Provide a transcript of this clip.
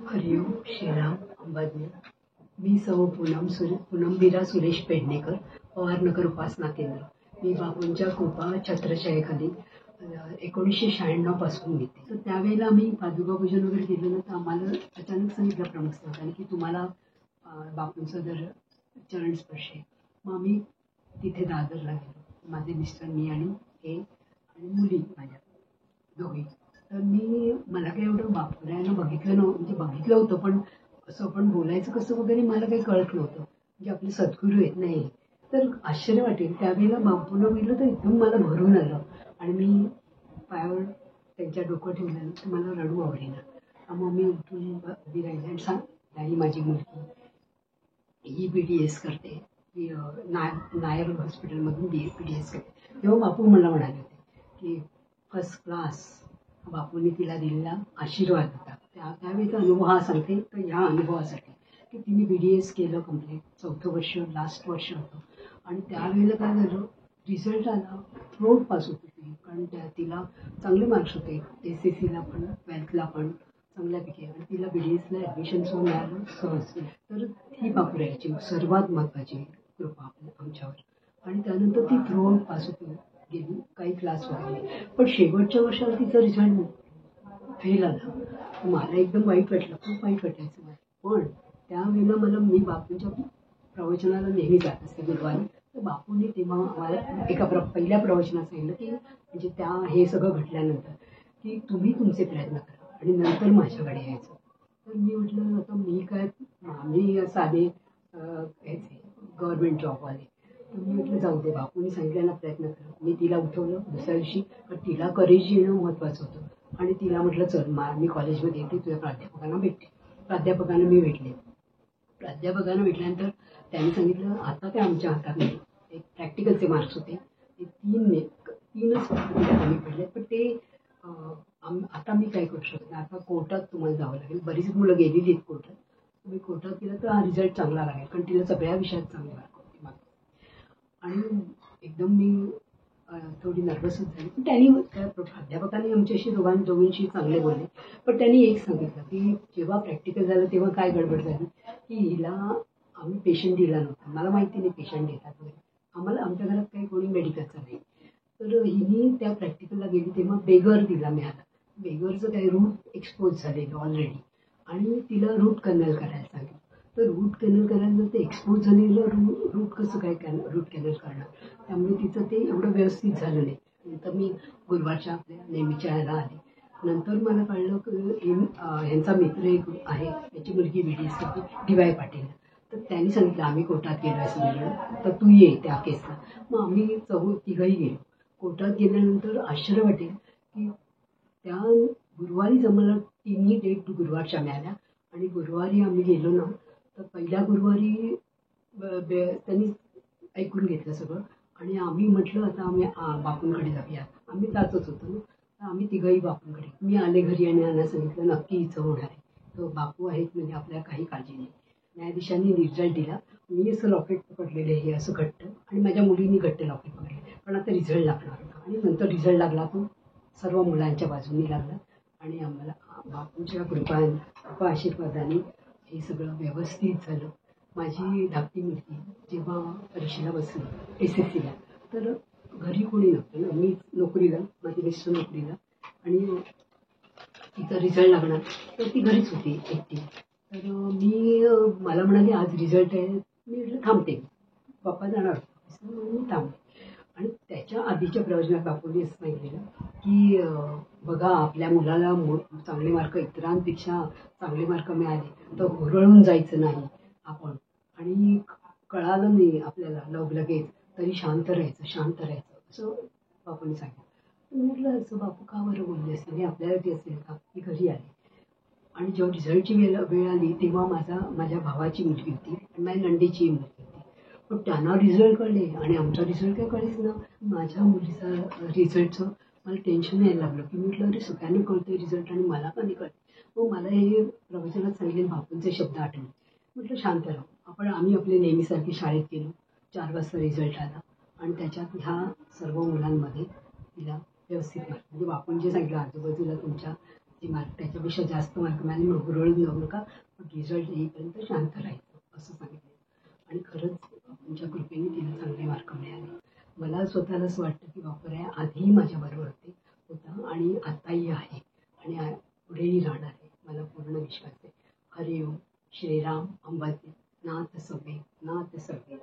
हरिओम श्रीराम अंबाजने. मी सौ पूनमवीरा सुरेश पेडणेकर, पवारनगर उपासना केंद्र. मी बापूंच्या कृपा छत्रछायेखाली 1996 पासून घेते. तर त्यावेळेला मी पादुका पूजन वगैरे केलं ना, तर आम्हाला अचानक सांगितलं प्रमुख संस्थांनी की तुम्हाला बापूंचं जर चरणस्पर्श आहे. मग आम्ही तिथे दादरला गेलो, माझे मिस्टर, मी आणि मुली माझ्या दोघी. तर मला काही एवढं बापूरायांना बघितलं नव्हतं, म्हणजे बघितलं होतं पण असं आपण बोलायचं कसं वगैरे मला काही कळत नव्हतं. म्हणजे आपले सद्गुरू येत नाही. तर आश्चर्य वाटेल, त्यावेळेला बापूंना बघितलं तर एकदम मला भरून आलं आणि मी पायावर त्यांच्या डोकं ठेवलं तर मला रडू आवडेना. मग मी उठून उभी राहिली आणि ही माझी मुलगी, ही BDS करते, ही नायर हॉस्पिटलमधून BDS करते. तेव्हा बापू मला म्हणाले होते की फर्स्ट क्लास बापूंनी तिला दिलेला आशीर्वाद होता. त्यावेळेचा अनुभव हा सांगते. तर ह्या अनुभवासाठी की तिने BDS केलं कम्प्लीट, 4थं वर्ष लास्ट वर्ष होतं. आणि त्यावेळेला काय झालं, रिझल्ट आला, थ्रोट पास होती ती, कारण तिला चांगले मार्क्स होते, SSCला पण 12thला पण चांगल्यापैकी. आणि तिला BDSला ॲडमिशन मिळालं सहज. तर ही बापूरायाची सर्वात महत्त्वाची कृपा आमच्यावर. आणि त्यानंतर ती थ्रोट पास होती, गेली काही क्लास वगैरे. पण शेवटच्या वर्षाला तिचा रिझल्ट फेल आला. मला एकदम वाईट वाटलं, खूप वाईट वाटायचं मला. पण त्यावेळेला मी बापूंच्या प्रवचनाला नेहमी जात असते गुरुवारी. तर बापूंनी तेव्हा मला एका पहिल्या प्रवचनात सांगितलं की म्हणजे हे सगळं घडल्यानंतर की तुम्ही तुमचे प्रयत्न करा आणि नंतर माझ्याकडे यायचं. तर मी म्हटलं आता आम्ही साधे ह्याचे गव्हर्नमेंट जॉबवाले. तर मी म्हटलं जाऊ दे, बापूंनी सांगितलेला प्रयत्न करा. मी तिला उठवलं दुसऱ्या दिवशी, पण तिला करेज येणं महत्त्वाचं होतं. आणि तिला म्हटलं चल मी कॉलेजमध्ये येते, तुझ्या प्राध्यापकांना भेटते. प्राध्यापकांना मी भेटले. प्राध्यापकांना भेटल्यानंतर त्यांनी सांगितलं आता ते आमच्या हातात नाही. एक प्रॅक्टिकलचे मार्क्स होते, ते 3च कमी पडले. पण ते आता मी काय करू शकत नाही, आता कोर्टात तुम्हाला जावं लागेल. बरीच मुलं गेलेली आहेत कोर्टात. तुम्ही कोर्टात गेलं तर हा रिझल्ट चांगला लागेल, कारण तिला सगळ्या विषयात चांगले मार्क होते. आणि एकदम मी थोडी नर्वसच झाली. पण त्या प्राध्यापकांनी आमच्याशी दोघींशी चांगले बोलले. पण त्यांनी एक सांगितलं की जेव्हा प्रॅक्टिकल झालं तेव्हा काय गडबड झाली की हिला आम्ही पेशंट दिला नव्हता. मला माहिती नाही पेशंट देतात वगैरे, आमच्या घरात काही कोणी मेडिकलचं नाही. तर हिने त्या प्रॅक्टिकलला गेली तेव्हा बेगर तिला मिळाला. बेगरचं काही रूट एक्सपोज झालेलं ऑलरेडी, आणि तिला रूट कॅनल करायला सांगितलं. तर रूट कॅनल करायला ते एक्सपोज झालेलं रूट कसं काय रूट कॅनल करणार. त्यामुळे तिचं ते एवढं व्यवस्थित झालं नाही. नंतर मी गुरुवारच्या आपल्या नेहमीच्या ह्याला आले. नंतर मला कळलं की ह्यांचा मित्र एक आहे, त्याची मुलगी BDS करते, DY पाटील. तर त्यांनी सांगितलं आम्ही कोर्टात गेलो असं मिळलं तर तू ये त्या केसला. मग आम्ही तिघही गेलो. कोर्टात गेल्यानंतर आश्चर्य वाटेल की त्या गुरुवारीच आम्हाला 3ही डेट गुरुवारच्या मिळाल्या. आणि गुरुवारी आम्ही गेलो ना, तर पहिल्या गुरुवारी त्यांनी ऐकून घेतलं सगळं. आणि आम्ही म्हटलं आता आम्ही बापूंकडे जाऊया. आम्ही जातच होतो ना, तर आम्ही तिघंही बापूंकडे. मी आले घरी आणि यांना सांगितलं नक्की हिचं होणार आहे, तो बापू आहेत म्हणजे आपल्याला काही काळजी नाही. न्यायाधीशांनी रिझल्ट दिला. मी असं लॉकेट पकडलेलं हे असं घट्ट, आणि माझ्या मुलींनी घट्ट लॉकेट पकडले. पण आता रिझल्ट लागणार होता. आणि नंतर रिझल्ट लागला तो सर्व मुलांच्या बाजूनी लागला. आणि आम्हाला बापूंच्या कृपा आशीर्वादाने हे सगळं व्यवस्थित झालं. माझी धाकटी मुलगी जेव्हा परीक्षेला बसली SSCला, तर घरी कोणी नव्हतं ना, मी नोकरीला, माझी मिस्टर नोकरीला, आणि तिचा रिझल्ट लागणार तर ती घरीच होती एकटी. तर मला म्हणाली आज रिझल्ट आहे. मी म्हटलं थांबते, पप्पा जाणार म्हणून मी थांबते. आणि त्याच्या आधीच्या प्रवचनात बापूंनी असं सांगितलेलं की बघा आपल्या मुलाला चांगले मार्क, इतरांपेक्षा चांगले मार्क मिळाले तर हुरळून जायचं नाही आपण, आणि कळालं नाही आपल्याला लगेच तरी शांत राहायचं असं बापूंनी सांगितलं. म्हटलं असं बापू का बरं बोलले असेल, हे आपल्याला असेल का. मी घरी आले आणि जेव्हा रिझल्टची वेळ आली तेव्हा माझ्या भावाची मुलगी होती आणि माझ्या नंदेची मुलगी होती. पण त्यांना रिझल्ट कळले आणि आमचा रिझल्ट काय कळेच ना. माझ्या मुलीचा रिझल्टचं मला टेन्शन यायला लागलं की म्हटलं अरे सगळ्यांना कळते रिझल्ट आणि मला का नाही कळते. मग मला हे प्रवचनात सांगितले बापूंचे शब्द आठवले. म्हटलं शांत राहू आम्ही आपले नेहमीसारखी शाळेत गेलो. 4 वाजता रिझल्ट आला आणि त्याच्यात ह्या सर्व मुलांमध्ये तिला व्यवस्थित मार्क, म्हणजे बापूंनी जे सांगितलं आजूबाजूला तुमच्या जे मार्क त्याच्यापेक्षा जास्त मार्क मिळाले मग हुरळून जाऊ नका, पण रिझल्ट येईपर्यंत शांत राहायचं असं सांगितलं. आणि खरंच बापूंच्या कृपेने तिला चांगले मार्क मिळाले. मला स्वतःला असं वाटतं की बापूराया आधीही माझ्याबरोबर होता आणि आताही आहे आणि पुढेही राहणार आहे. मला पूर्ण विश्वास आहे. हरिओम. श्रीराम अंबाजी नाथ सभे नाथ सभे.